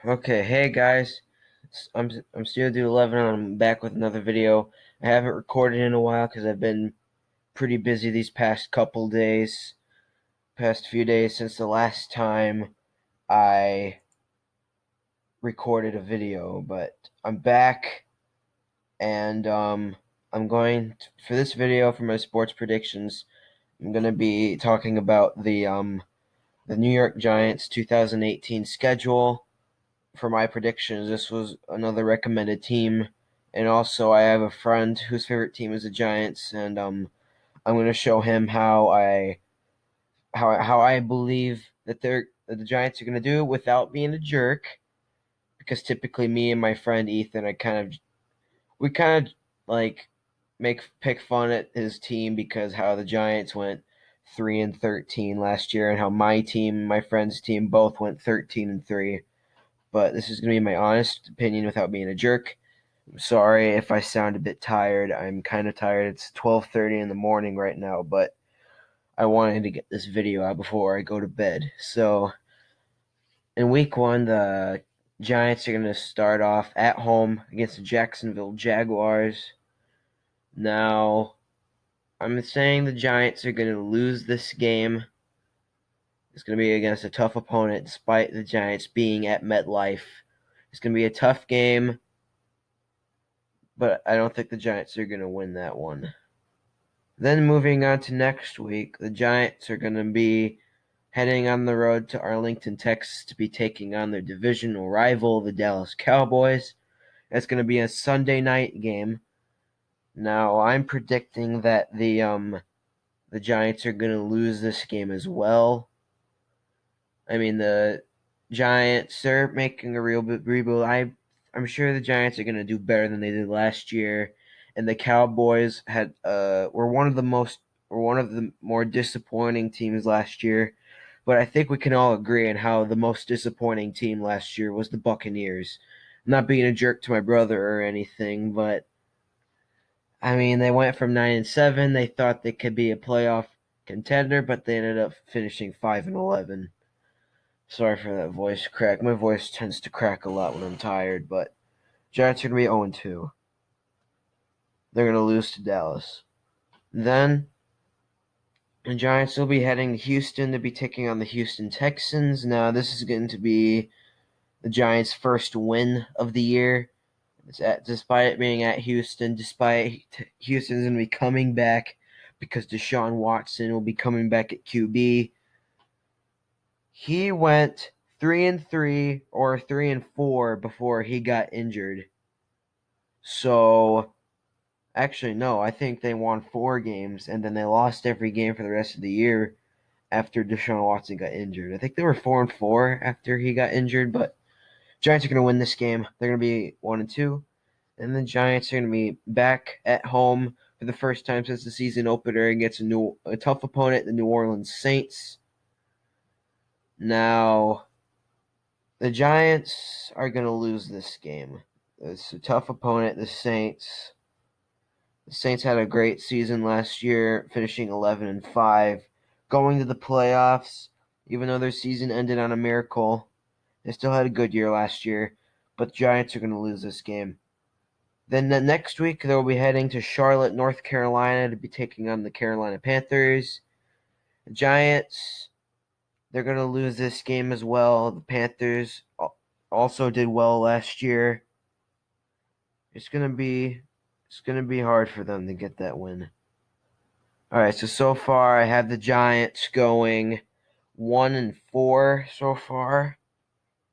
Okay, hey guys, I'm Steel Dude 11. And I'm back with another video. I haven't recorded in a while because I've been pretty busy these past few days since the last time I recorded a video. But I'm back, and I'm going to, for this video for my sports predictions. I'm going to be talking about the New York Giants 2018 schedule. For my predictions, this was another recommended team, and also I have a friend whose favorite team is the Giants, and I'm going to show him how I believe that the Giants are going to do without being a jerk. Because typically, me and my friend Ethan, we kind of like make pick fun at his team because how the Giants went 3-13 last year, and how my team, my friend's team, both went 13-3. But this is going to be my honest opinion without being a jerk. I'm sorry if I sound a bit tired. I'm kind of tired. It's 12:30 in the morning right now, but I wanted to get this video out before I go to bed. So, in week 1, the Giants are going to start off at home against the Jacksonville Jaguars. Now, I'm saying the Giants are going to lose this game. It's going to be against a tough opponent despite the Giants being at MetLife. It's going to be a tough game, but I don't think the Giants are going to win that one. Then moving on to next week, the Giants are going to be heading on the road to Arlington, Texas to be taking on their divisional rival, the Dallas Cowboys. It's going to be a Sunday night game. Now, I'm predicting that the Giants are going to lose this game as well. I mean, the Giants are making a real rebuild. I'm sure the Giants are going to do better than they did last year, and the Cowboys were one of the more disappointing teams last year. But I think we can all agree on how the most disappointing team last year was the Buccaneers. I'm not being a jerk to my brother or anything, but I mean they went from 9-7. They thought they could be a playoff contender, but they ended up finishing 5-11. Sorry for that voice crack. My voice tends to crack a lot when I'm tired, but Giants are going to be 0-2. They're going to lose to Dallas. Then the Giants will be heading to Houston to be taking on the Houston Texans. Now, this is going to be the Giants' first win of the year. Despite it being at Houston, despite Houston's going to be coming back because Deshaun Watson will be coming back at QB. He went 3-3 or 3-4 before he got injured. So, actually, no, I think they won 4 games and then they lost every game for the rest of the year after Deshaun Watson got injured. I think they were 4-4 after he got injured, but Giants are going to win this game. They're going to be 1-2, and the Giants are going to be back at home for the first time since the season opener against a tough opponent, the New Orleans Saints. Now, the Giants are going to lose this game. It's a tough opponent, the Saints. The Saints had a great season last year, finishing 11-5, going to the playoffs. Even though their season ended on a miracle, they still had a good year last year. But the Giants are going to lose this game. Then the next week, they'll be heading to Charlotte, North Carolina to be taking on the Carolina Panthers. The Giants, they're going to lose this game as well. The Panthers also did well last year. It's going to be hard for them to get that win. All right, so far I have the Giants going 1-4 so far.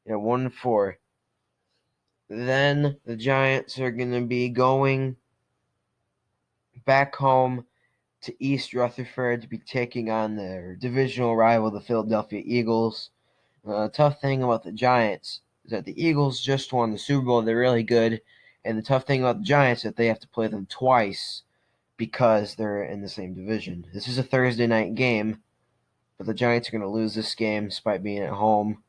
Yeah, 1-4. Then the Giants are going to be going back home to East Rutherford to be taking on their divisional rival, the Philadelphia Eagles. Tough thing about the Giants is that the Eagles just won the Super Bowl. They're really good. And the tough thing about the Giants is that they have to play them twice because they're in the same division. This is a Thursday night game, but the Giants are going to lose this game despite being at home.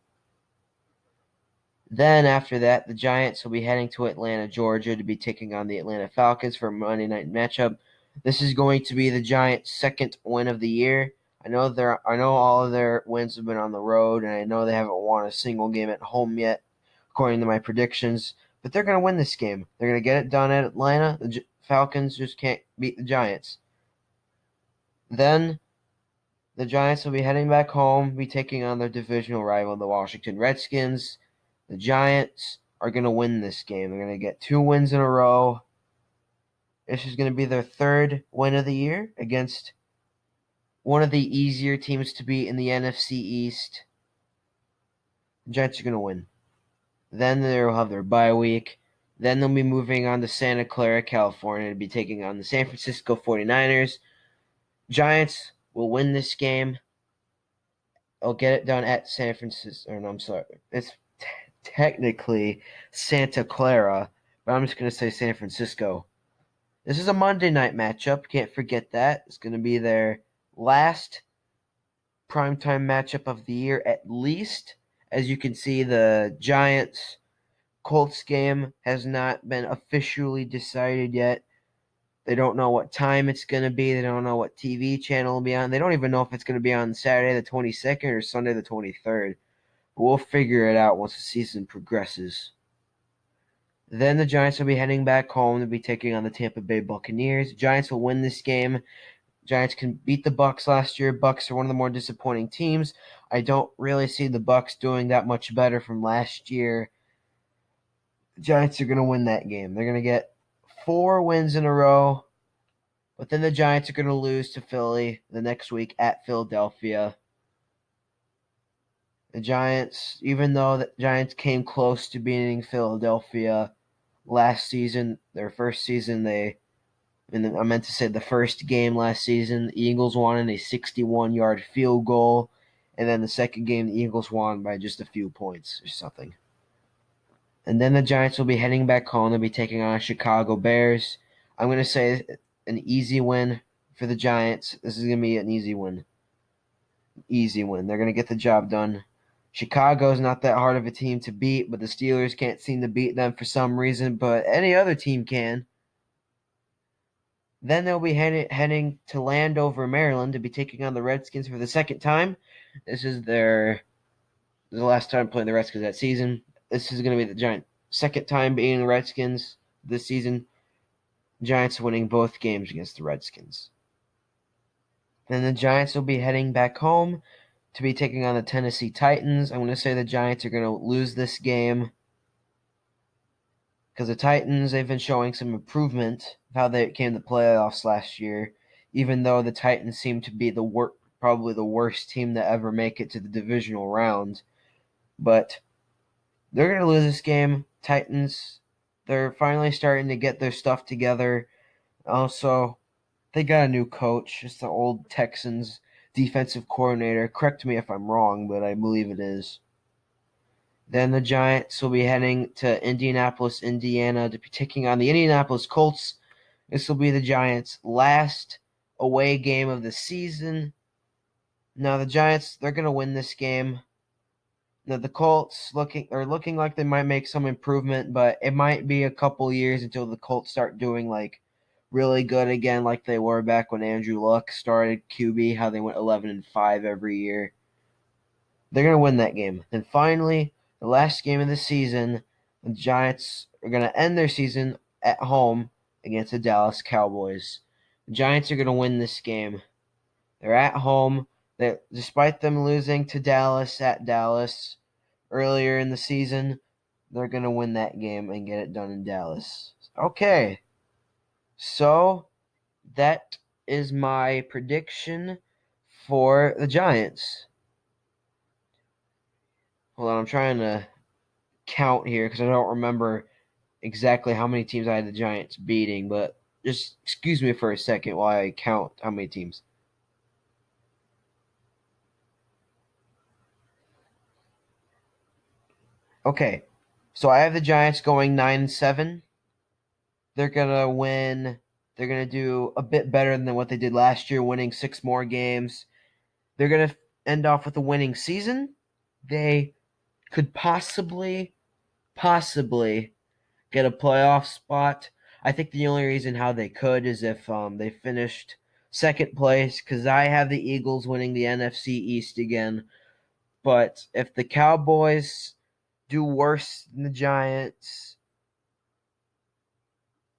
Then after that, the Giants will be heading to Atlanta, Georgia to be taking on the Atlanta Falcons for a Monday night matchup. This is going to be the Giants' second win of the year. I know all of their wins have been on the road, and I know they haven't won a single game at home yet, according to my predictions. But they're going to win this game. They're going to get it done at Atlanta. The Falcons just can't beat the Giants. Then the Giants will be heading back home, be taking on their divisional rival, the Washington Redskins. The Giants are going to win this game. They're going to get 2 wins in a row. This is going to be their 3rd win of the year against one of the easier teams to beat in the NFC East. The Giants are going to win. Then they'll have their bye week. Then they'll be moving on to Santa Clara, California to be taking on the San Francisco 49ers. Giants will win this game. They'll get it done at San Francisco. Or no, I'm sorry. It's technically Santa Clara, but I'm just going to say San Francisco. This is a Monday night matchup. Can't forget that. It's going to be their last primetime matchup of the year at least. As you can see, the Giants-Colts game has not been officially decided yet. They don't know what time it's going to be. They don't know what TV channel will be on. They don't even know if it's going to be on Saturday the 22nd or Sunday the 23rd. But we'll figure it out once the season progresses. Then the Giants will be heading back home to be taking on the Tampa Bay Buccaneers. Giants will win this game. Giants can beat the Bucs last year. Bucs are one of the more disappointing teams. I don't really see the Bucs doing that much better from last year. The Giants are going to win that game. They're going to get 4 wins in a row. But then the Giants are going to lose to Philly the next week at Philadelphia. The Giants, even though the Giants came close to beating Philadelphia last season, their first season, I meant to say the first game last season, the Eagles won in a 61-yard field goal. And then the second game, the Eagles won by just a few points or something. And then the Giants will be heading back home. They'll be taking on Chicago Bears. I'm going to say an easy win for the Giants. This is going to be an easy win. Easy win. They're going to get the job done. Chicago's not that hard of a team to beat, but the Steelers can't seem to beat them for some reason, but any other team can. Then they'll be heading to Landover, Maryland to be taking on the Redskins for the second time. This is the last time playing the Redskins that season. This is going to be the Giants' second time beating the Redskins this season. Giants winning both games against the Redskins. Then the Giants will be heading back home to be taking on the Tennessee Titans. I'm going to say the Giants are going to lose this game because the Titans, they've been showing some improvement of how they came to the playoffs last year, even though the Titans seem to be probably the worst team to ever make it to the divisional round. But they're going to lose this game. Titans, they're finally starting to get their stuff together. Also, they got a new coach. It's the old Texans defensive coordinator. Correct me if I'm wrong, but I believe it is. Then the Giants will be heading to Indianapolis, Indiana to be taking on the Indianapolis Colts. This will be the Giants' last away game of the season. Now the Giants, they're going to win this game. Now the Colts looking like they might make some improvement, but it might be a couple years until the Colts start doing like really good again, like they were back when Andrew Luck started QB, how they went 11-5 every year. They're going to win that game. Then finally, the last game of the season, the Giants are going to end their season at home against the Dallas Cowboys. The Giants are going to win this game. They're at home. Despite them losing to Dallas at Dallas earlier in the season, they're going to win that game and get it done in Dallas. Okay. So that is my prediction for the Giants. Hold on, I'm trying to count here because I don't remember exactly how many teams I had the Giants beating, but just excuse me for a second while I count how many teams. Okay, so I have the Giants going 9-7. They're gonna win. They're gonna do a bit better than what they did last year, winning 6 more games. They're gonna end off with a winning season. They could possibly get a playoff spot. I think the only reason how they could is if they finished second place, because I have the Eagles winning the NFC East again. But if the Cowboys do worse than the Giants.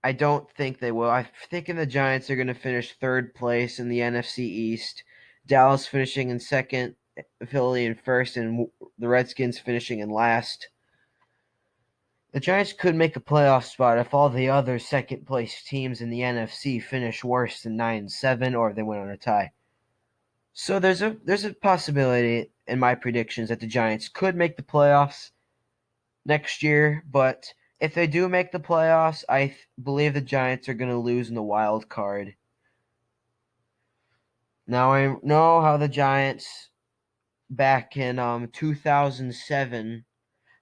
I don't think they will. I'm thinking the Giants are going to finish third place in the NFC East. Dallas finishing in second, Philly in first, and the Redskins finishing in last. The Giants could make a playoff spot if all the other second place teams in the NFC finish worse than 9-7 or if they went on a tie. So there's a possibility in my predictions that the Giants could make the playoffs next year, but if they do make the playoffs, I believe the Giants are going to lose in the wild card. Now I know how the Giants back in 2007,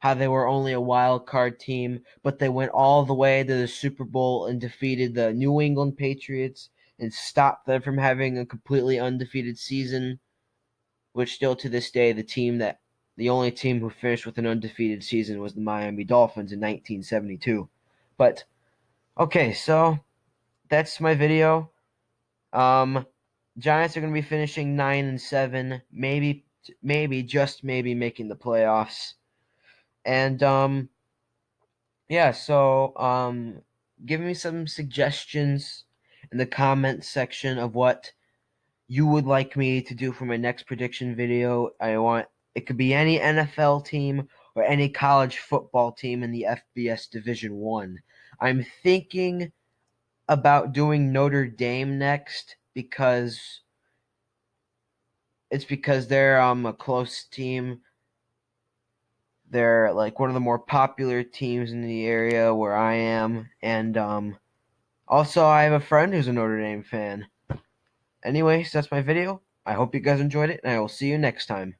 how they were only a wild card team, but they went all the way to the Super Bowl and defeated the New England Patriots and stopped them from having a completely undefeated season, which still to this day the only team who finished with an undefeated season was the Miami Dolphins in 1972. But okay, so that's my video. Um, Giants are going to be finishing 9-7, maybe just maybe making the playoffs. And yeah, so give me some suggestions in the comments section of what you would like me to do for my next prediction video. It could be any NFL team or any college football team in the FBS Division 1. I'm thinking about doing Notre Dame next because they're a close team. They're like one of the more popular teams in the area where I am, and also I have a friend who's a Notre Dame fan. Anyways, that's my video. I hope you guys enjoyed it, and I will see you next time.